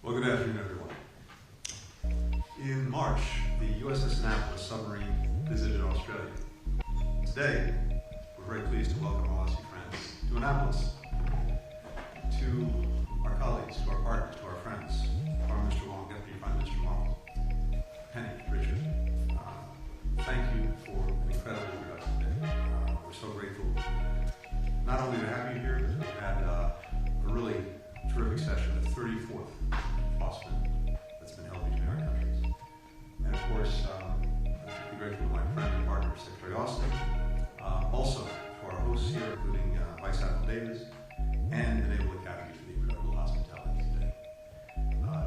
Well, good afternoon, everyone. In March, the USS Annapolis submarine visited Australia. Today, we're very pleased to welcome our Aussie friends to Annapolis, to our colleagues, to our partners, to our friends, Prime Minister Wong, Deputy Prime Minister Wong, Penny, Richard. Thank you for an incredible introduction today. We're so grateful not only to have you here, but we've had a really terrific session, the 34th AUSMIN that's been held between our countries. And of course, I'm particularly grateful to my friend and partner, Secretary Austin, also to our hosts here, including Vice Admiral Davis and the Naval Academy for the incredible hospitality today.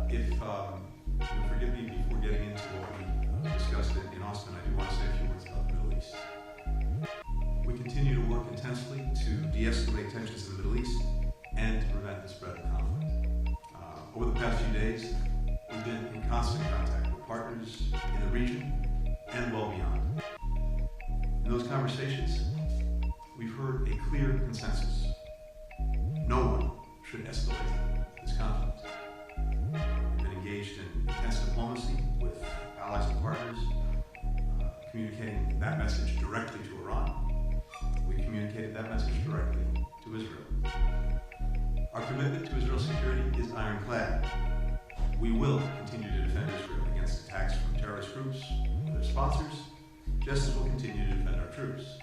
If you'll forgive me before getting into what we discussed in Austin, I do want to say a few words about the Middle East. We continue to work intensely to de-escalate tensions in the Middle East and to prevent the spread of conflict. Over the past few days, we've been in constant contact with partners in the region and well beyond. In those conversations, we've heard a clear consensus. No one should escalate this conflict. We've been engaged in intense diplomacy with allies and partners, communicating that message directly to Iran. We communicated that message directly to Israel. Our commitment to Israel's security is ironclad. We will continue to defend Israel against attacks from terrorist groups or their sponsors, just as we'll continue to defend our troops.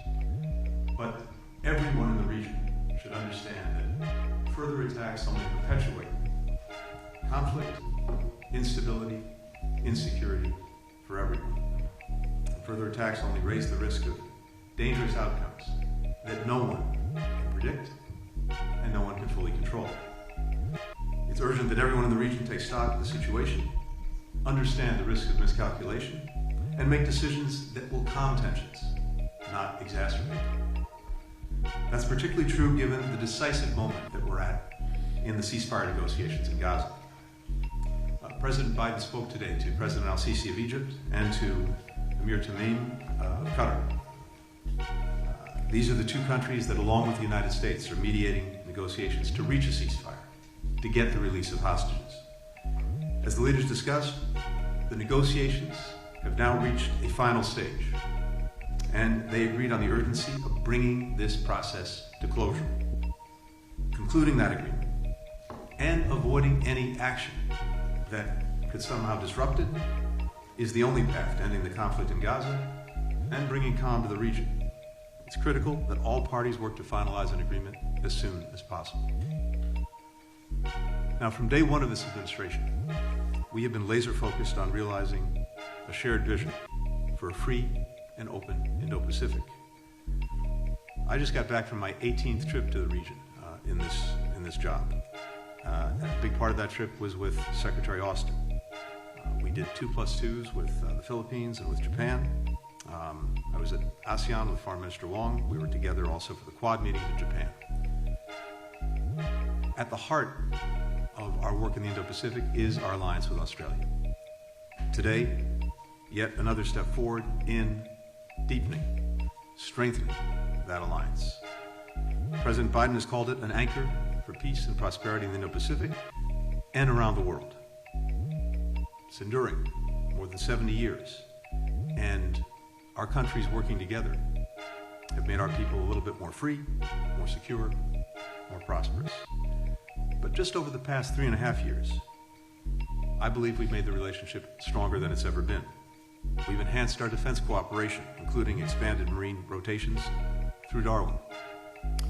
But everyone in the region should understand that further attacks only perpetuate conflict, instability, insecurity for everyone. And further attacks only raise the risk of dangerous outcomes that no one can predict and no one can fully control. It's urgent that everyone in the region take stock of the situation, understand the risk of miscalculation, and make decisions that will calm tensions, not exacerbate them. That's particularly true given the decisive moment that we're at in the ceasefire negotiations in Gaza. President Biden spoke today to President al-Sisi of Egypt and to Emir Tamim of Qatar. These are the two countries that, along with the United States, are mediating negotiations to reach a ceasefire, to get the release of hostages. As the leaders discussed, the negotiations have now reached a final stage, and they agreed on the urgency of bringing this process to closure. Concluding that agreement and avoiding any action that could somehow disrupt it is the only path to ending the conflict in Gaza and bringing calm to the region. It's critical that all parties work to finalize an agreement as soon as possible. Now, from day one of this administration, we have been laser focused on realizing a shared vision for a free and open Indo-Pacific. I just got back from my 18th trip to the region in this job. And a big part of that trip was with Secretary Austin. We did 2+2s with the Philippines and with Japan. I was at ASEAN with Foreign Minister Wong. We were together also for the Quad meetings in Japan. At the heart of our work in the Indo-Pacific is our alliance with Australia. Today, yet another step forward in deepening, strengthening that alliance. President Biden has called it an anchor for peace and prosperity in the Indo-Pacific and around the world. It's enduring more than 70 years, and our countries working together have made our people a little bit more free, more secure, more prosperous. But just over the past 3.5 years, I believe we've made the relationship stronger than it's ever been. We've enhanced our defense cooperation, including expanded marine rotations through Darwin.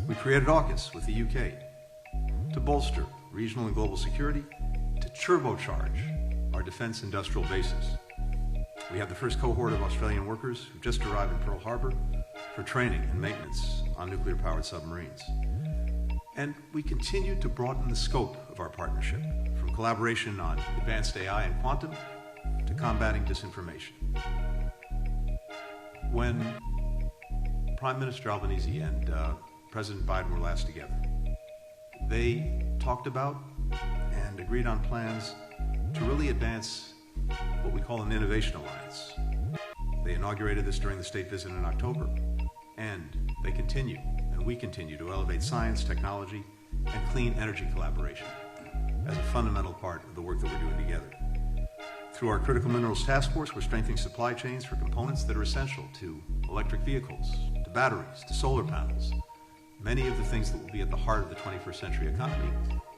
We created AUKUS with the UK to bolster regional and global security, to turbocharge our defense industrial bases. We have the first cohort of Australian workers who just arrived in Pearl Harbor for training and maintenance on nuclear-powered submarines. And we continue to broaden the scope of our partnership, from collaboration on advanced AI and quantum to combating disinformation. When Prime Minister Albanese and President Biden were last together, they talked about and agreed on plans to really advance what we call an innovation alliance. They inaugurated this during the state visit in October, and they continue, and we continue to elevate science, technology, and clean energy collaboration as a fundamental part of the work that we're doing together. Through our Critical Minerals Task Force, we're strengthening supply chains for components that are essential to electric vehicles, to batteries, to solar panels, many of the things that will be at the heart of the 21st century economy,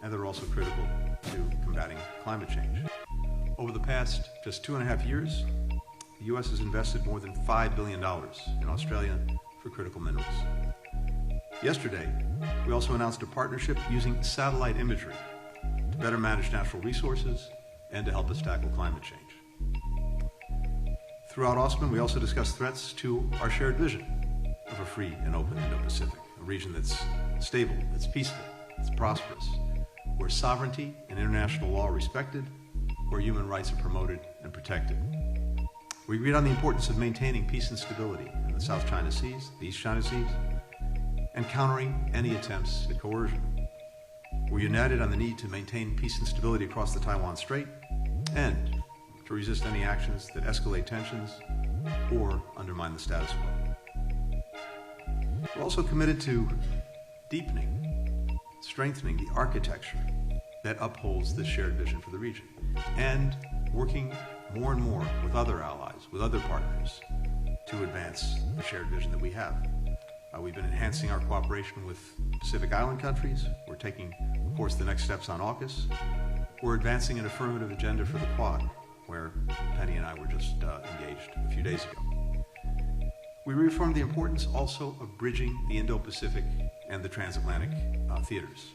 and that are also critical to combating climate change. Over the past just 2.5 years, the U.S. has invested more than $5 billion in Australia for critical minerals. Yesterday, we also announced a partnership using satellite imagery to better manage natural resources and to help us tackle climate change. Throughout AUSMIN, we also discussed threats to our shared vision of a free and open Indo-Pacific, a region that's stable, that's peaceful, that's prosperous, where sovereignty and international law are respected, where human rights are promoted and protected. We agreed on the importance of maintaining peace and stability in the South China Seas, the East China Seas, and countering any attempts at coercion. We're united on the need to maintain peace and stability across the Taiwan Strait and to resist any actions that escalate tensions or undermine the status quo. We're also committed to deepening, strengthening the architecture that upholds this shared vision for the region and working more and more with other allies, with other partners to advance the shared vision that we have. We've been enhancing our cooperation with Pacific Island countries. We're taking, of course, the next steps on AUKUS. We're advancing an affirmative agenda for the Quad, where Penny and I were just engaged a few days ago. We reaffirmed the importance also of bridging the Indo-Pacific and the transatlantic theaters.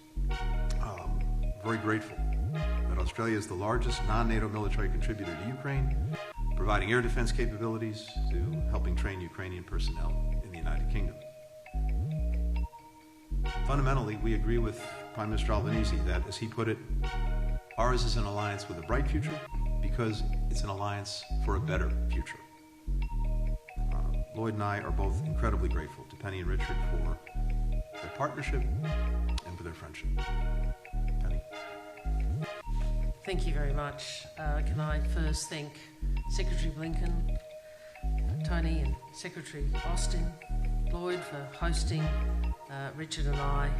Very grateful that Australia is the largest non-NATO military contributor to Ukraine, providing air defense capabilities to helping train Ukrainian personnel in the United Kingdom. Fundamentally, we agree with Prime Minister Albanese that, as he put it, ours is an alliance with a bright future because it's an alliance for a better future. Lloyd and I are both incredibly grateful to Penny and Richard for their partnership and for their friendship. Penny. Thank you very much. Can I first thank Secretary Blinken, Tony and Secretary Austin, Lloyd for hosting Richard and I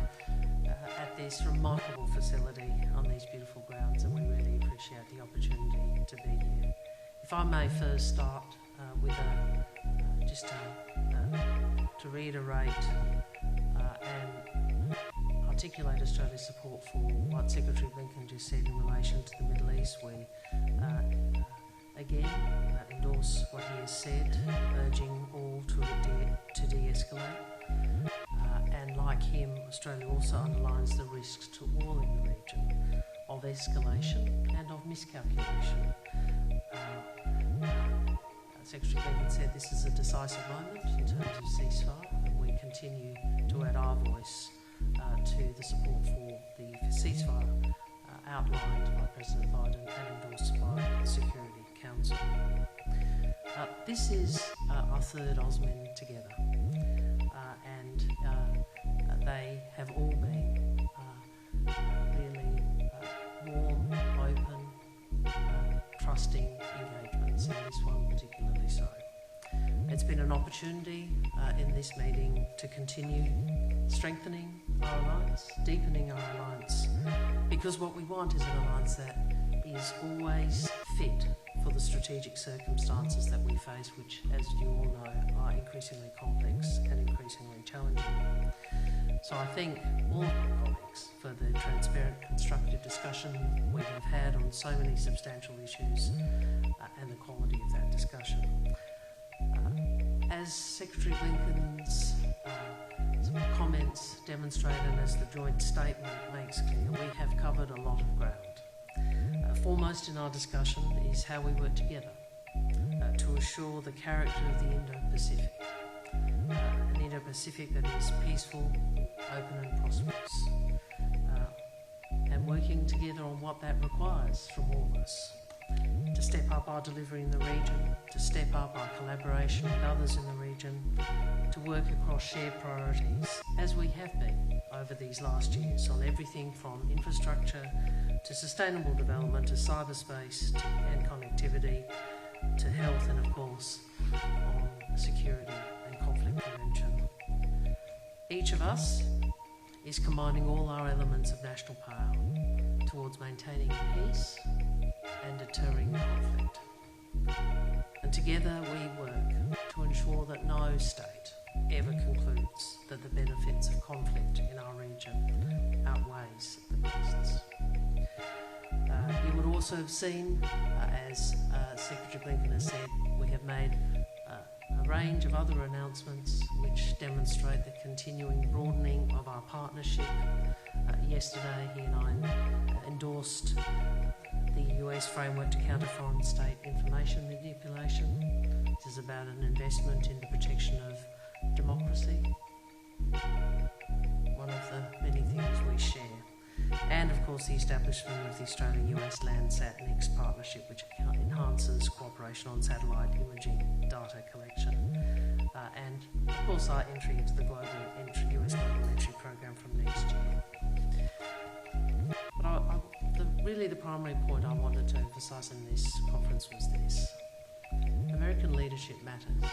at this remarkable facility on these beautiful grounds, and we really appreciate the opportunity to be here. If I may first start with to reiterate and articulate Australia's support for what Secretary Blinken just said in relation to the Middle East. We again endorse what he has said, urging all to de-escalate. And like him, Australia also underlines the risks to all in the region of escalation and of miscalculation. Secretary Blinken said this is a decisive moment in terms of ceasefire, and we continue to add our voice to the support for the ceasefire outlined by President Biden and endorsed by the Security Council. This is our third AUSMIN together, and they have all been really warm, open, trusting engagements, and this one particularly so. It's been an opportunity in this meeting to continue strengthening our alliance, deepening our alliance, because what we want is an alliance that is always fit for the strategic circumstances that we face, which, as you all know, are increasingly complex and increasingly challenging. So I thank all of my colleagues for the transparent, constructive discussion we have had on so many substantial issues and the quality of that discussion. As Secretary Blinken's comments demonstrate, and as the joint statement makes clear, we have covered a lot of ground. Foremost in our discussion is how we work together to assure the character of the Indo-Pacific, an Indo-Pacific that is peaceful, open and prosperous, and working together on what that requires from all of us. To step up our delivery in the region, to step up our collaboration with others in the region, to work across shared priorities, as we have been over these last years, on everything from infrastructure to sustainable development to cyberspace and connectivity to health and, of course, on security and conflict prevention. Each of us is combining all our elements of national power towards maintaining peace and deterring conflict. And together we work to ensure that no state ever concludes that the benefits of conflict in our region outweighs the costs. You would also have seen, as Secretary Blinken has said, we have made a range of other announcements which demonstrate the continuing broadening of our partnership. Yesterday, he and I endorsed the US framework to counter foreign state information manipulation. This is about an investment in the protection of democracy, one of the many things we share. And of course the establishment of the Australia-US Landsat-NICS partnership, which enhances cooperation on satellite imaging data collection. And of course our entry into the US Global Entry Program from next year. But really the primary point I wanted to emphasise in this conference was this. American leadership matters.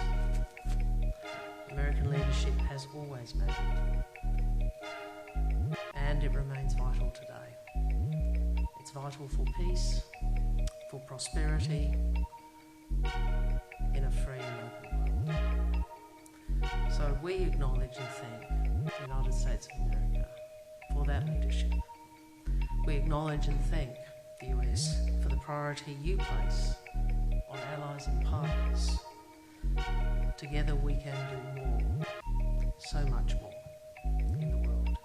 American leadership has always mattered. And it remains vital today. It's vital for peace, for prosperity, in a free and open world. So we acknowledge and thank the United States of America for that leadership. We acknowledge and thank the US for the priority you place on allies and partners. Together we can do more, so much more, in the world.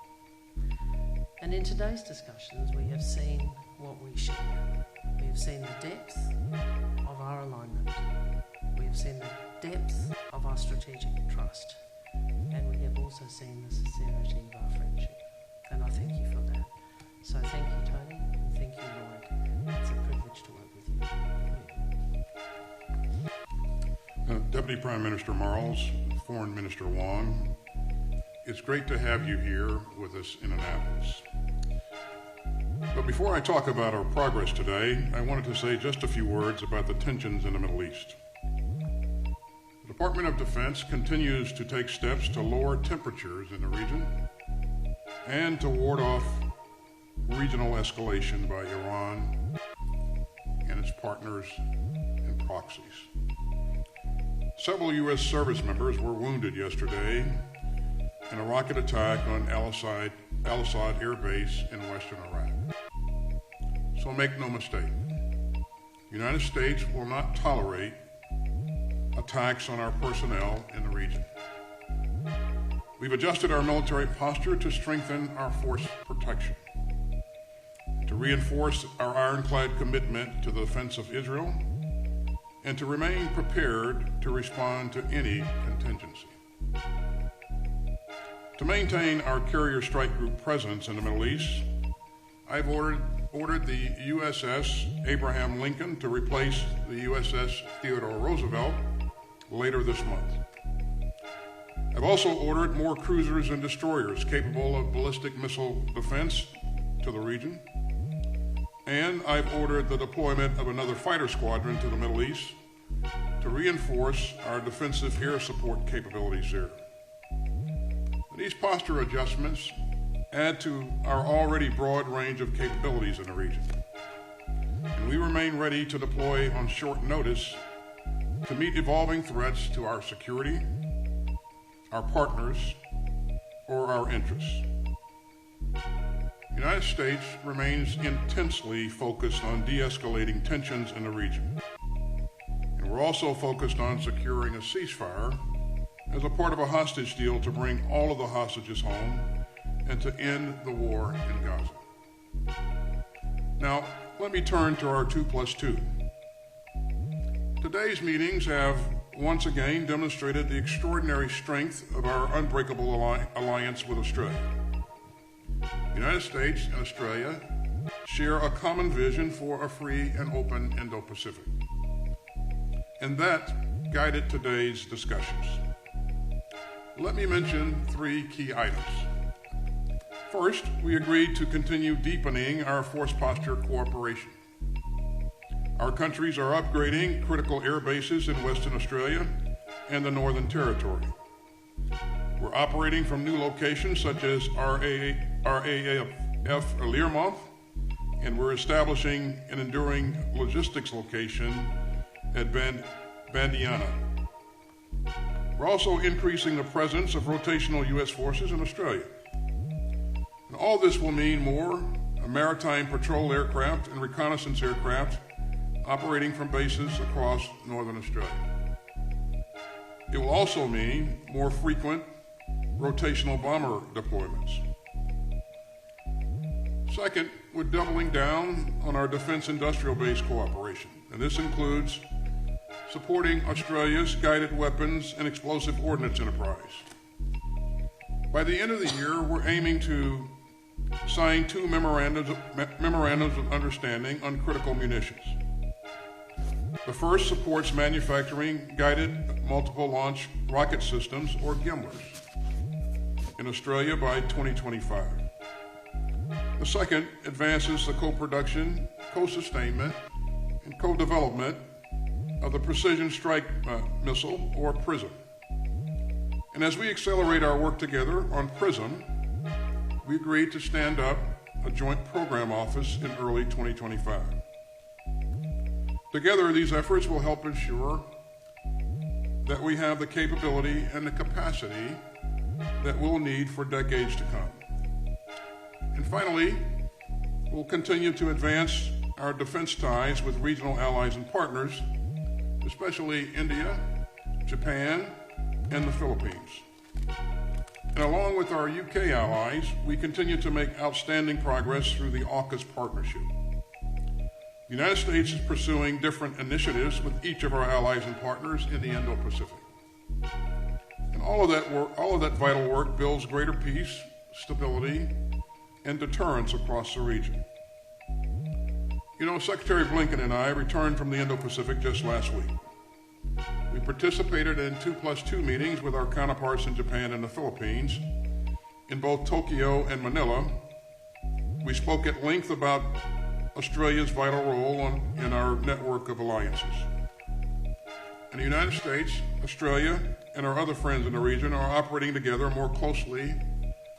And in today's discussions we have seen what we share. We have seen the depth of our alignment. We have seen the depth of our strategic trust. And we have also seen the sincerity of our friendship. And I thank you for that. So thank you, Tony, and thank you, Lloyd. It's a privilege to work with you. Deputy Prime Minister Marles, Foreign Minister Wong, it's great to have you here with us in Annapolis. But before I talk about our progress today, I wanted to say just a few words about the tensions in the Middle East. The Department of Defense continues to take steps to lower temperatures in the region and to ward off regional escalation by Iran and its partners and proxies. Several U.S. service members were wounded yesterday in a rocket attack on Al-Assad Air Base in western Iraq. So make no mistake, the United States will not tolerate attacks on our personnel in the region. We've adjusted our military posture to strengthen our force protection, to reinforce our ironclad commitment to the defense of Israel, and to remain prepared to respond to any contingency. To maintain our carrier strike group presence in the Middle East, I've ordered the USS Abraham Lincoln to replace the USS Theodore Roosevelt later this month. I've also ordered more cruisers and destroyers capable of ballistic missile defense to the region, and I've ordered the deployment of another fighter squadron to the Middle East to reinforce our defensive air support capabilities there. These posture adjustments add to our already broad range of capabilities in the region, and we remain ready to deploy on short notice to meet evolving threats to our security, our partners, or our interests. The United States remains intensely focused on de-escalating tensions in the region, and we're also focused on securing a ceasefire as a part of a hostage deal to bring all of the hostages home and to end the war in Gaza. Now, let me turn to our 2+2. Today's meetings have once again demonstrated the extraordinary strength of our unbreakable alliance with Australia. The United States and Australia share a common vision for a free and open Indo-Pacific, and that guided today's discussions. Let me mention 3 key items. First, we agreed to continue deepening our force posture cooperation. Our countries are upgrading critical air bases in Western Australia and the Northern Territory. We're operating from new locations such as RAF Learmonth and we're establishing an enduring logistics location at Bandiana. We're also increasing the presence of rotational U.S. forces in Australia. And all this will mean more maritime patrol aircraft and reconnaissance aircraft operating from bases across northern Australia. It will also mean more frequent rotational bomber deployments. Second, we're doubling down on our defense industrial base cooperation, and this includes supporting Australia's guided weapons and explosive ordnance enterprise. By the end of the year, we're aiming to sign 2 memorandums of understanding on critical munitions. The first supports manufacturing guided multiple launch rocket systems, or GMLRS, in Australia by 2025. The second advances the co-production, co-sustainment, and co-development of the Precision Strike Missile, or PRISM. And as we accelerate our work together on PRISM, we agreed to stand up a joint program office in early 2025. Together, these efforts will help ensure that we have the capability and the capacity that we'll need for decades to come. And finally, we'll continue to advance our defense ties with regional allies and partners, especially India, Japan, and the Philippines. And along with our UK allies, we continue to make outstanding progress through the AUKUS partnership. The United States is pursuing different initiatives with each of our allies and partners in the Indo-Pacific. And all of that vital work builds greater peace, stability, and deterrence across the region. You know, Secretary Blinken and I returned from the Indo-Pacific just last week. We participated in 2+2 meetings with our counterparts in Japan and the Philippines. In both Tokyo and Manila, we spoke at length about Australia's vital role in our network of alliances. In the United States, Australia, and our other friends in the region are operating together more closely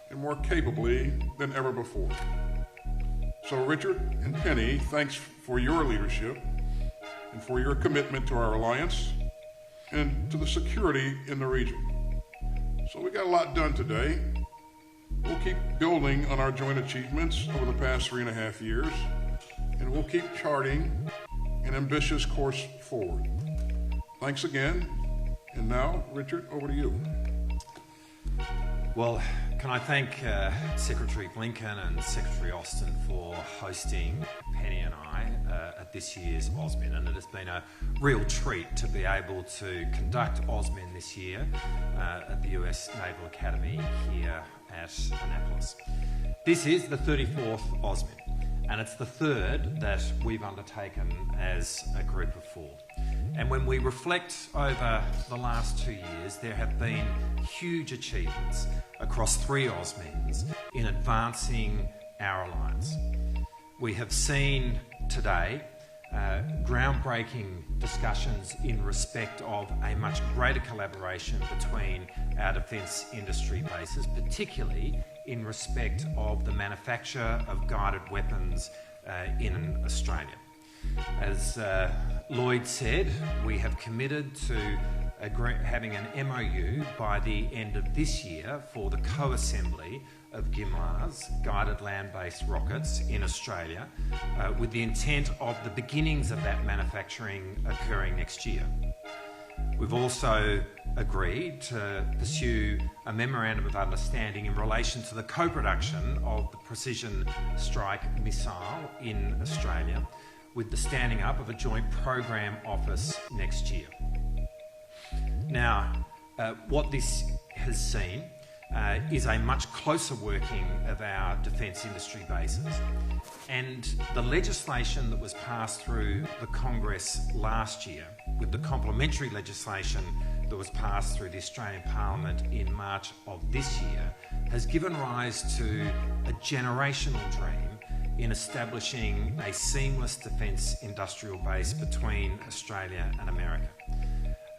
and more capably than ever before. So Richard and Penny, thanks for your leadership and for your commitment to our alliance and to the security in the region. So we got a lot done today. We'll keep building on our joint achievements over the past 3.5 years, and we'll keep charting an ambitious course forward. Thanks again. And now, Richard, over to you. Well, can I thank Secretary Blinken and Secretary Austin for hosting Penny and I at this year's AUSMIN, and it has been a real treat to be able to conduct AUSMIN this year at the US Naval Academy here at Annapolis. This is the 34th AUSMIN, and it's the third that we've undertaken as a group of 4. And when we reflect over the last 2 years, there have been huge achievements across 3 AUSMINs in advancing our alliance. We have seen today groundbreaking discussions in respect of a much greater collaboration between our defence industry bases, particularly in respect of the manufacture of guided weapons in Australia. As Lloyd said, we have committed to having an MOU by the end of this year for the co-assembly of GMLRS, guided land-based rockets, in Australia, with the intent of the beginnings of that manufacturing occurring next year. We've also agreed to pursue a memorandum of understanding in relation to the co-production of the Precision Strike Missile in Australia, with the standing up of a joint program office next year. Now, what this has seen is a much closer working of our defence industry bases, and the legislation that was passed through the Congress last year, with the complementary legislation that was passed through the Australian Parliament in March of this year, has given rise to a generational dream in establishing a seamless defence industrial base between Australia and America.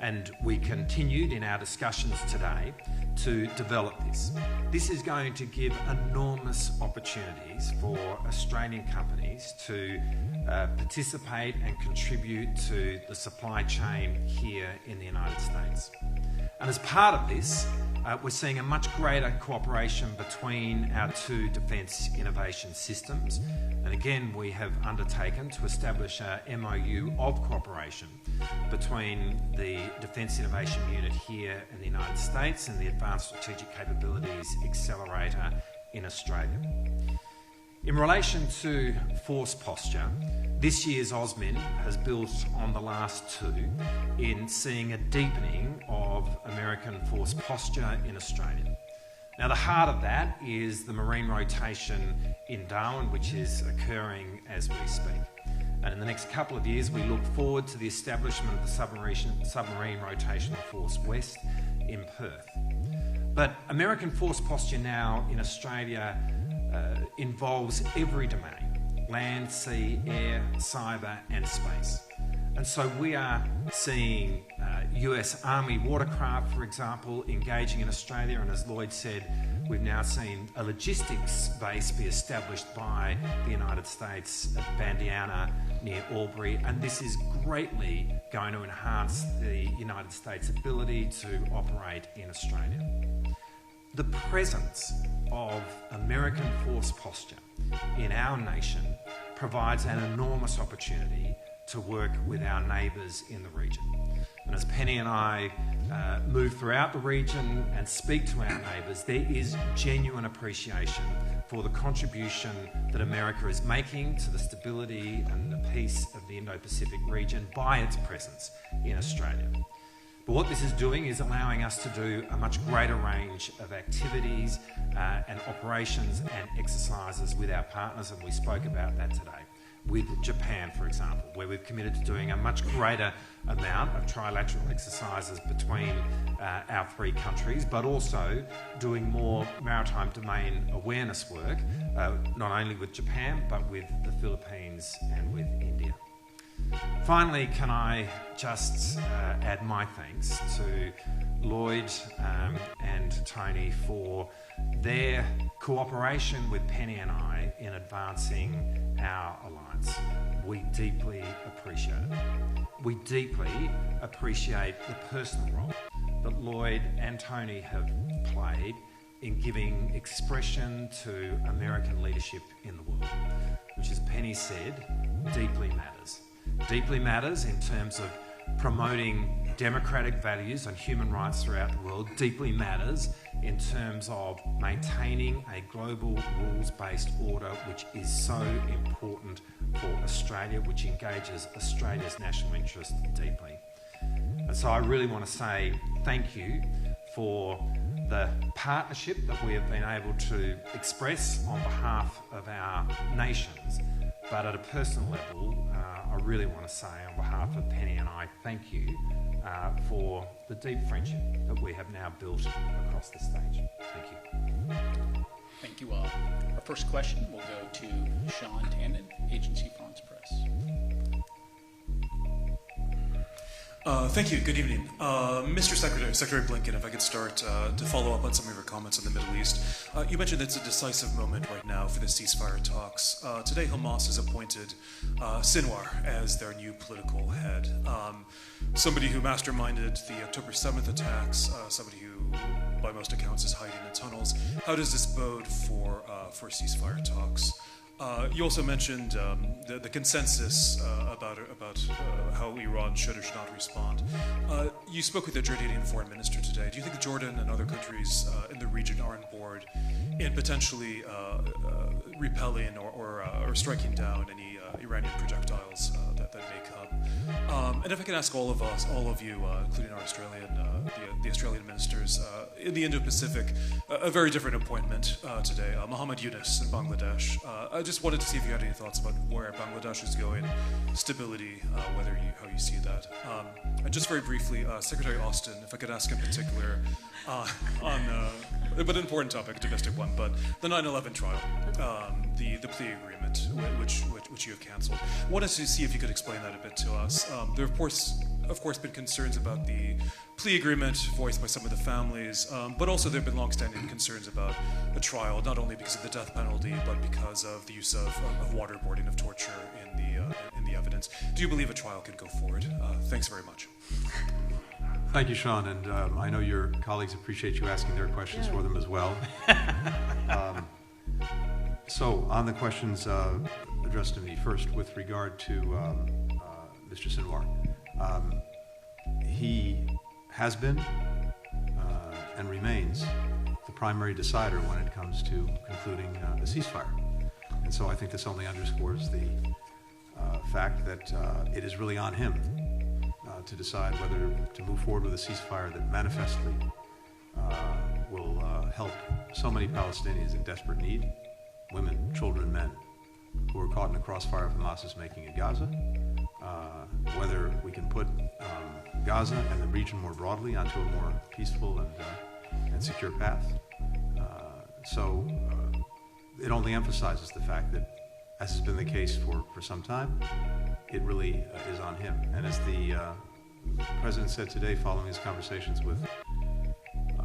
And we continued in our discussions today to develop this. This is going to give enormous opportunities for Australian companies to participate and contribute to the supply chain here in the United States. And as part of this, we're seeing a much greater cooperation between our two defence innovation systems. And again, we have undertaken to establish a MOU of cooperation between the Defence Innovation Unit here in the United States and the Advanced Strategic Capabilities Accelerator in Australia. In relation to force posture, this year's AUSMIN has built on the last two in seeing a deepening of American force posture in Australia. Now, the heart of that is the marine rotation in Darwin, which is occurring as we speak. And in the next couple of years, we look forward to the establishment of the Submarine Rotational Force West in Perth. But American force posture now in Australia involves every domain: land, sea, air, cyber and space. And so we are seeing US Army watercraft, for example, engaging in Australia, and as Lloyd said, we've now seen a logistics base be established by the United States at Bandiana near Albury, and this is greatly going to enhance the United States' ability to operate in Australia. The presence of American force posture in our nation provides an enormous opportunity to work with our neighbours in the region. And as Penny and I move throughout the region and speak to our neighbours, there is genuine appreciation for the contribution that America is making to the stability and the peace of the Indo-Pacific region by its presence in Australia. But what this is doing is allowing us to do a much greater range of activities and operations and exercises with our partners, and we spoke about that today. With Japan, for example, where we've committed to doing a much greater amount of trilateral exercises between our three countries, but also doing more maritime domain awareness work, not only with Japan, but with the Philippines and with India. Finally, can I just add my thanks to Lloyd and Tony for their cooperation with Penny and I in advancing our alliance. We deeply appreciate it. We deeply appreciate the personal role that Lloyd and Tony have played in giving expression to American leadership in the world, which, as Penny said, deeply matters. Deeply matters in terms of promoting democratic values and human rights throughout the world. Deeply matters in terms of maintaining a global rules-based order, which is so important for Australia, which engages Australia's national interest deeply. And so I really want to say thank you for the partnership that we have been able to express on behalf of our nations. But at a personal level, I really want to say on behalf of Penny and I, thank you for the deep friendship that we have now built across this stage. Thank you. Thank you all. Our first question will go to Sean Tannen, Agency France Press. Thank you. Good evening. Mr. Secretary Blinken, if I could start to follow up on some of your comments on the Middle East. You mentioned it's a decisive moment right now for the ceasefire talks. Today, Hamas has appointed Sinwar as their new political head. Somebody who masterminded the October 7th attacks, somebody who, by most accounts, is hiding in tunnels. How does this bode for ceasefire talks? You also mentioned the consensus about how Iran should or should not respond. You spoke with the Jordanian foreign minister today. Do you think Jordan and other countries in the region are on board in potentially repelling or striking down any Iranian projectiles that may come? And if I can ask all of you, including our the Australian ministers, in the Indo-Pacific, a very different appointment today, Muhammad Yunus in Bangladesh. I just wanted to see if you had any thoughts about where Bangladesh is going, stability, how you see that. And just very briefly, Secretary Austin, if I could ask in particular on, but an important topic, a domestic one, but the 9/11 trial, the plea agreement, which you have cancelled. I wanted to see if you could explain that a bit to us. There are, of course, of course, been concerns about the plea agreement voiced by some of the families, but also there have been longstanding concerns about a trial, not only because of the death penalty, but because of the use of waterboarding, of torture in the evidence. Do you believe a trial can go forward? Thanks very much. Thank you, Sean, and I know your colleagues appreciate you asking their questions for them as well. So, on the questions addressed to me, first with regard to Mr. Sinwar, he has been and remains the primary decider when it comes to concluding a ceasefire. And so I think this only underscores the fact that it is really on him to decide whether to move forward with a ceasefire that manifestly will help so many Palestinians in desperate need, women, children, men, who are caught in the crossfire of Hamas is making in Gaza, whether we can put Gaza and the region more broadly onto a more peaceful and secure path. So it only emphasizes the fact that, as has been the case for some time, it really is on him. And as the President said today following his conversations with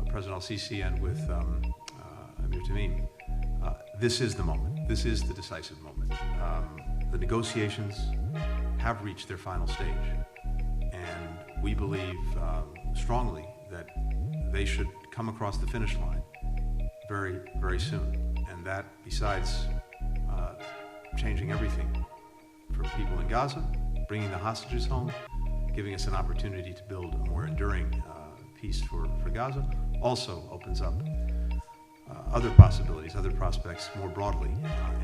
President al-Sisi and with Amir Tamim, this is the moment. This is the decisive moment. The negotiations have reached their final stage, and we believe strongly that they should come across the finish line very, very soon. And that, besides changing everything for people in Gaza, bringing the hostages home, giving us an opportunity to build a more enduring peace for Gaza, also opens up other possibilities, other prospects more broadly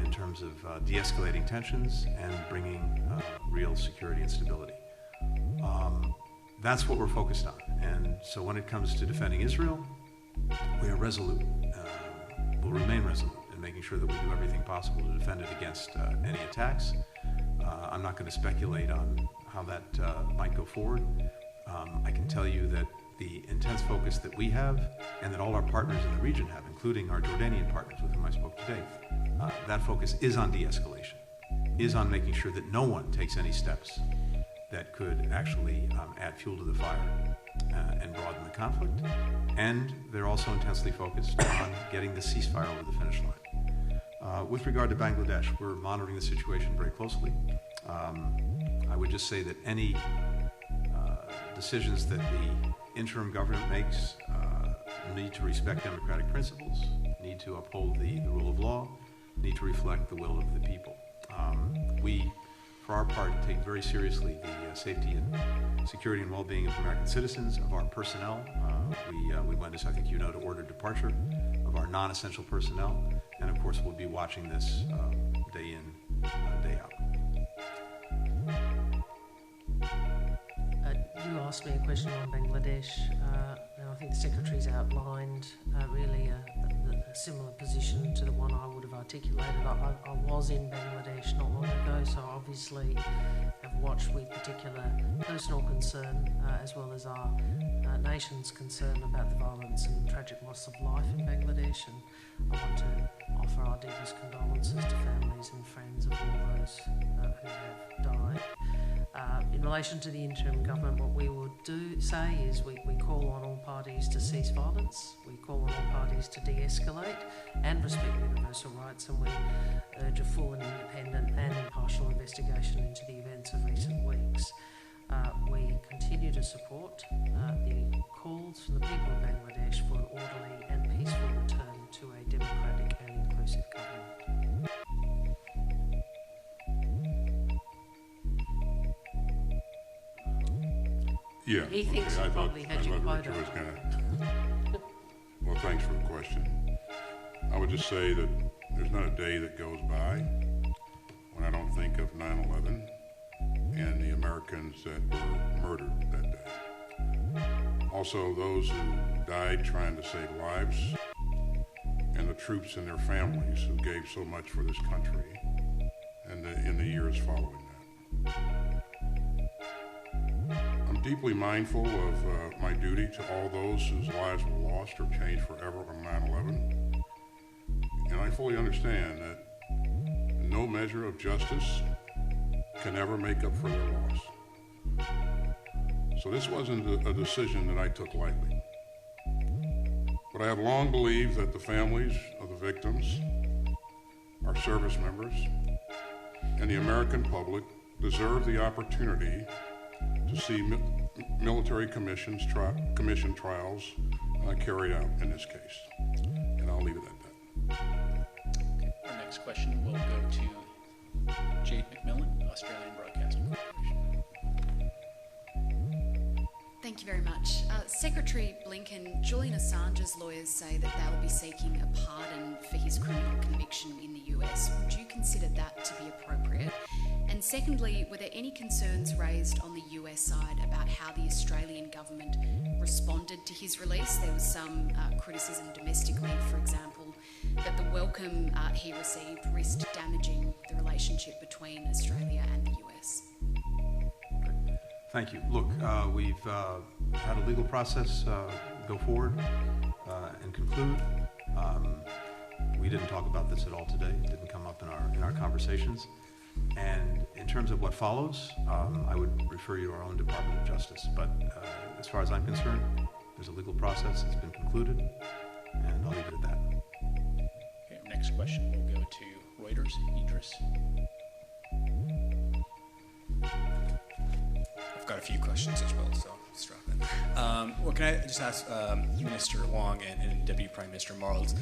in terms of de-escalating tensions and bringing real security and stability. That's what we're focused on. And so when it comes to defending Israel, we are resolute, will remain resolute in making sure that we do everything possible to defend it against any attacks. I'm not going to speculate on how that might go forward. I can tell you that the intense focus that we have and that all our partners in the region have, including our Jordanian partners with whom I spoke today, that focus is on de-escalation, is on making sure that no one takes any steps that could actually add fuel to the fire and broaden the conflict. And they're also intensely focused on getting the ceasefire over the finish line. With regard to Bangladesh, we're monitoring the situation very closely. I would just say that any decisions that the interim government makes need to respect democratic principles, need to uphold the rule of law, need to reflect the will of the people. We, for our part, take very seriously the safety and security and well-being of American citizens, of our personnel. We went, as I think you know, to order departure of our non-essential personnel, and of course we'll be watching this day in, day out. You asked me a question on Bangladesh, and I think the Secretary's outlined really a similar position to the one I would have articulated. I was in Bangladesh not long ago, so obviously have watched with particular personal concern, as well as our nation's concern about the violence and tragic loss of life in Bangladesh, and I want to offer our deepest condolences to families and friends of all those who have died. In relation to the interim government, what we would say is we call on all parties to cease violence, we call on all parties to de-escalate and respect universal rights, and we urge a full and independent and impartial investigation into the events of recent weeks. We continue to support the calls from the people of Bangladesh for an orderly and peaceful return to a democratic and inclusive government. Yeah. He thinks he probably had your quota. Well, thanks for the question. I would just say that there's not a day that goes by when I don't think of 9/11 and the Americans that were murdered that day. Also, those who died trying to save lives, and the troops and their families who gave so much for this country in the years following that. I'm deeply mindful of my duty to all those whose lives were lost or changed forever on 9/11. And I fully understand that no measure of justice can ever make up for their loss. So this wasn't a decision that I took lightly. But I have long believed that the families of the victims, our service members, and the American public deserve the opportunity to see military commission trials carried out in this case. And I'll leave it at that. Okay. Our next question will go to Jade McMillan, Australian Broadcasting Corporation. Thank you very much. Secretary Blinken, Julian Assange's lawyers say that they'll be seeking a pardon for his criminal conviction in the US. Would you consider that to be appropriate? And secondly, were there any concerns raised on the US side about how the Australian government responded to his release? There was some criticism domestically, for example, that the welcome he received risked damaging the relationship between Australia and the US. Thank you. Look, we've had a legal process go forward and conclude. We didn't talk about this at all today. It didn't come up in our conversations. And in terms of what follows, I would refer you to our own Department of Justice. But as far as I'm concerned, there's a legal process that's been concluded, and I'll leave it at that. Okay, our next question will go to Reuters, Idris. I've got a few questions as well, so let's drop in. Well, can I just ask Minister Wong and Deputy Prime Minister Marles,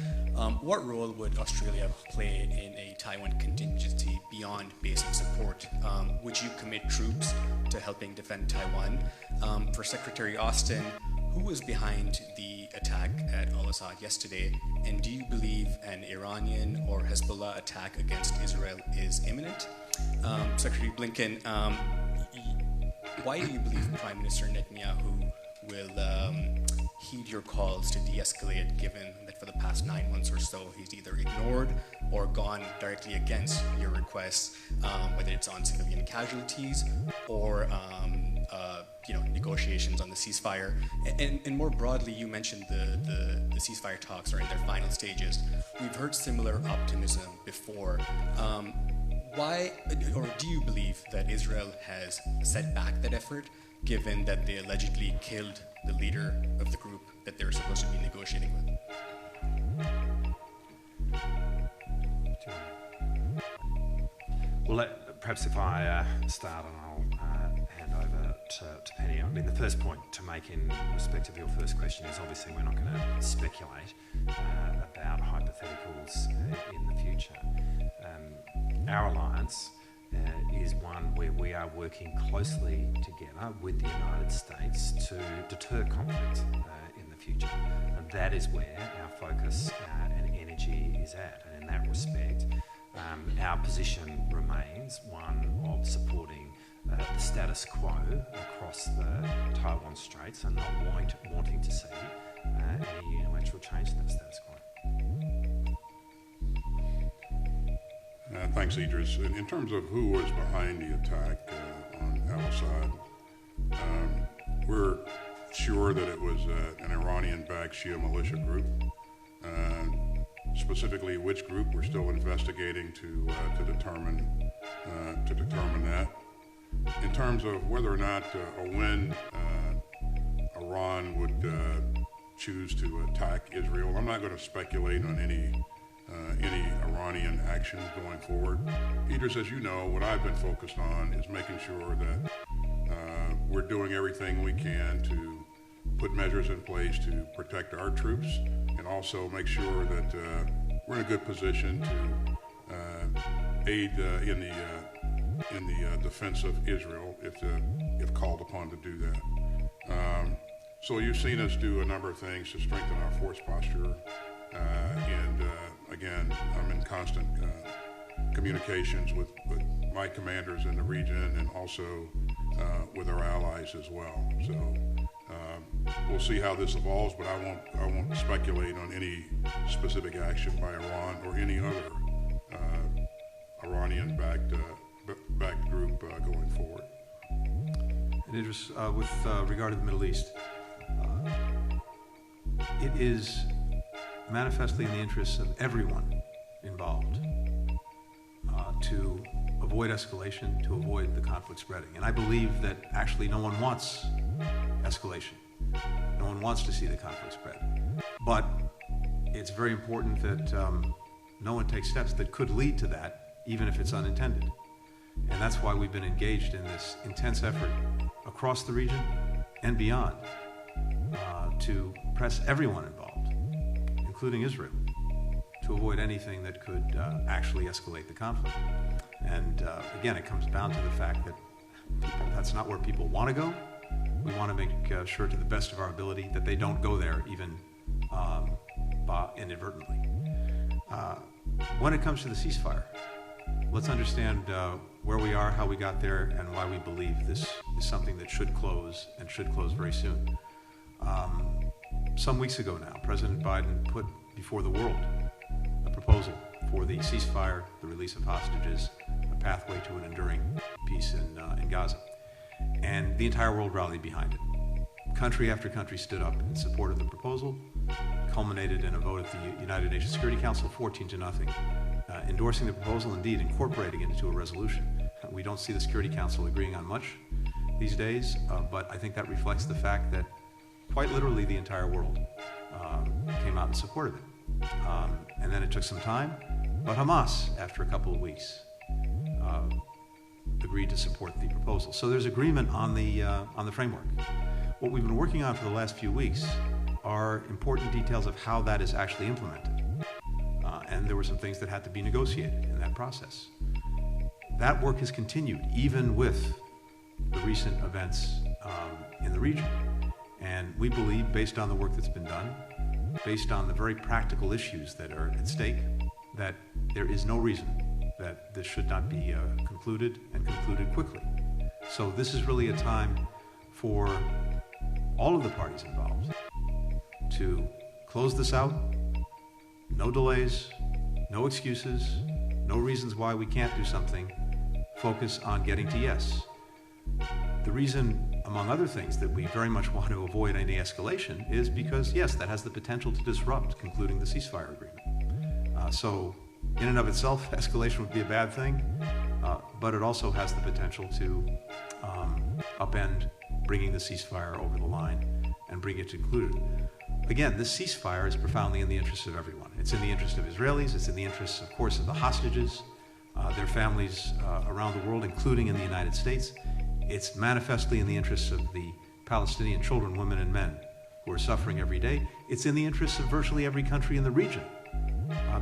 what role would Australia play in a Taiwan contingency beyond basic support? Would you commit troops to helping defend Taiwan? For Secretary Austin, who was behind the attack at Al-Assad yesterday? And do you believe an Iranian or Hezbollah attack against Israel is imminent? Secretary Blinken, why do you believe Prime Minister Netanyahu will heed your calls to de-escalate, given that for the past 9 months or so he's either ignored or gone directly against your requests, whether it's on civilian casualties or negotiations on the ceasefire? And more broadly, you mentioned the ceasefire talks are in their final stages. We've heard similar optimism before. Why, or do you believe that Israel has set back that effort, given that they allegedly killed the leader of the group that they're supposed to be negotiating with? Well, perhaps if I start and I'll hand over to Penny. I mean, the first point to make in respect of your first question is obviously we're not going to speculate about hypotheticals in the future. Our alliance is one where we are working closely together with the United States to deter conflict in the future. And that is where our focus and energy is at. And in that respect, our position remains one of supporting the status quo across the Taiwan Straits and not wanting to see any unilateral change to that status quo. Thanks, Idris. In terms of who was behind the attack on Al-Assad, we're sure that it was an Iranian-backed Shia militia group. Specifically, which group we're still investigating to determine that. In terms of whether or not or when Iran would choose to attack Israel, I'm not going to speculate on any Iranian actions going forward. Idris, as you know, what I've been focused on is making sure that we're doing everything we can to put measures in place to protect our troops and also make sure that we're in a good position to aid in the defense of Israel if called upon to do that. So you've seen us do a number of things to strengthen our force posture. And again, I'm in constant communications with my commanders in the region and also with our allies as well. So we'll see how this evolves, but I won't speculate on any specific action by Iran or any other Iranian-backed group going forward. And Idris, with regard to the Middle East, it is manifestly in the interests of everyone involved to avoid escalation, to avoid the conflict spreading. And I believe that actually no one wants escalation. No one wants to see the conflict spread. But it's very important that no one takes steps that could lead to that, even if it's unintended. And that's why we've been engaged in this intense effort across the region and beyond to press everyone involved, including Israel, to avoid anything that could actually escalate the conflict. And again, it comes down to the fact that that's not where people want to go. We want to make sure to the best of our ability that they don't go there even inadvertently. When it comes to the ceasefire, let's understand where we are, how we got there, and why we believe this is something that should close and should close very soon. Some weeks ago now, President Biden put before the world a proposal for the ceasefire, the release of hostages, a pathway to an enduring peace in Gaza. And the entire world rallied behind it. Country after country stood up in support of the proposal, culminated in a vote at the United Nations Security Council, 14-0, endorsing the proposal, indeed incorporating it into a resolution. We don't see the Security Council agreeing on much these days, but I think that reflects the fact that quite literally the entire world came out in support of it. And then it took some time, but Hamas, after a couple of weeks, agreed to support the proposal. So there's agreement on the framework. What we've been working on for the last few weeks are important details of how that is actually implemented. And there were some things that had to be negotiated in that process. That work has continued, even with the recent events in the region. And we believe, based on the work that's been done, based on the very practical issues that are at stake, that there is no reason that this should not be concluded, and concluded quickly. So this is really a time for all of the parties involved to close this out. No delays, no excuses, no reasons why we can't do something. Focus on getting to yes. The reason, among other things, that we very much want to avoid any escalation is because, yes, that has the potential to disrupt concluding the ceasefire agreement. So in and of itself, escalation would be a bad thing, but it also has the potential to upend bringing the ceasefire over the line and bring it to conclusion. Again, this ceasefire is profoundly in the interest of everyone. It's in the interest of Israelis, it's in the interest, of course, of the hostages, their families around the world, including in the United States. It's manifestly in the interests of the Palestinian children, women, and men who are suffering every day. It's in the interests of virtually every country in the region,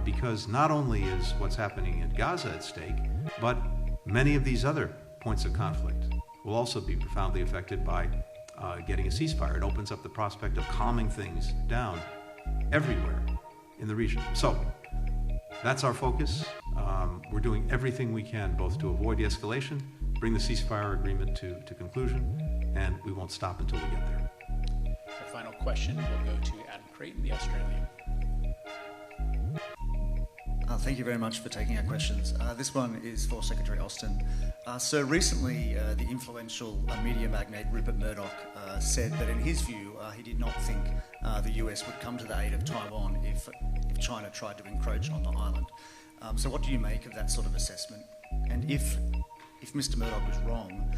because not only is what's happening in Gaza at stake, but many of these other points of conflict will also be profoundly affected by getting a ceasefire. It opens up the prospect of calming things down everywhere in the region. So that's our focus. We're doing everything we can both to avoid the escalation, bring the ceasefire agreement to conclusion, and we won't stop until we get there. Our final question will go to Adam Creighton, the Australian. Thank you very much for taking our questions. This one is for Secretary Austin. So recently, the influential media magnate Rupert Murdoch said that in his view, he did not think the US would come to the aid of Taiwan if China tried to encroach on the island. So what do you make of that sort of assessment? And if Mr. Murdoch was wrong,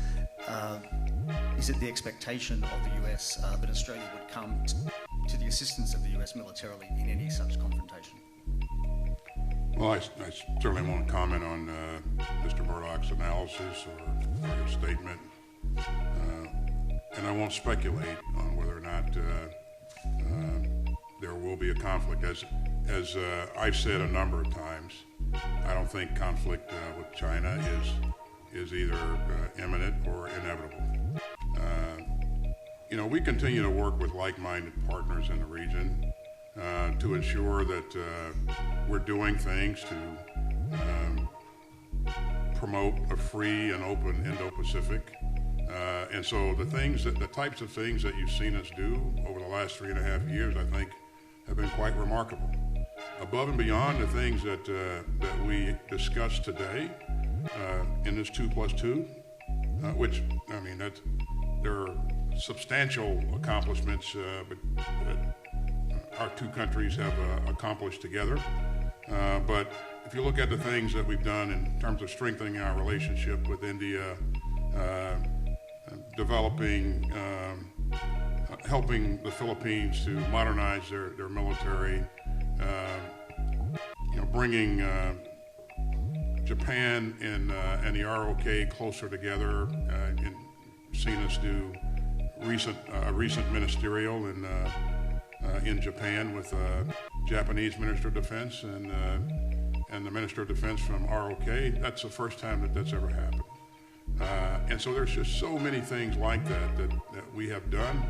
is it the expectation of the US that Australia would come to the assistance of the US militarily in any such confrontation? Well, I certainly won't comment on Mr. Murdoch's analysis or his statement, and I won't speculate on whether or not there will be a conflict. As I've said a number of times, I don't think conflict with China is either imminent or inevitable. We continue to work with like-minded partners in the region to ensure that we're doing things to promote a free and open Indo-Pacific. And so the types of things that you've seen us do over the last 3.5 years, I think, have been quite remarkable. Above and beyond the things that we discussed today in this 2+2, which, I mean, there are substantial accomplishments that our two countries have accomplished together. But if you look at the things that we've done in terms of strengthening our relationship with India, developing, helping the Philippines to modernize their military, bringing Japan and the ROK closer together, and seen us do a recent ministerial in Japan with Japanese Minister of Defense and the Minister of Defense from ROK. That's the first time that's ever happened. And so there's just so many things like that we have done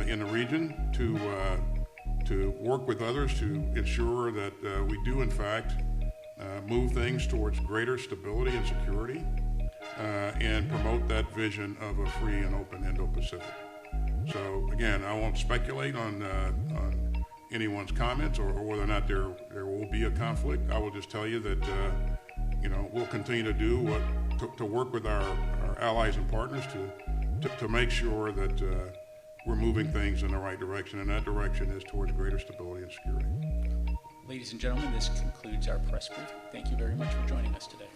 in the region to work with others to ensure that we do in fact move things towards greater stability and security and promote that vision of a free and open Indo-Pacific. So again, I won't speculate on anyone's comments or whether or not there will be a conflict. I will just tell you that we'll continue to do to work with our allies and partners to make sure that we're moving things in the right direction, and that direction is towards greater stability and security. Ladies and gentlemen, this concludes our press briefing. Thank you very much for joining us today.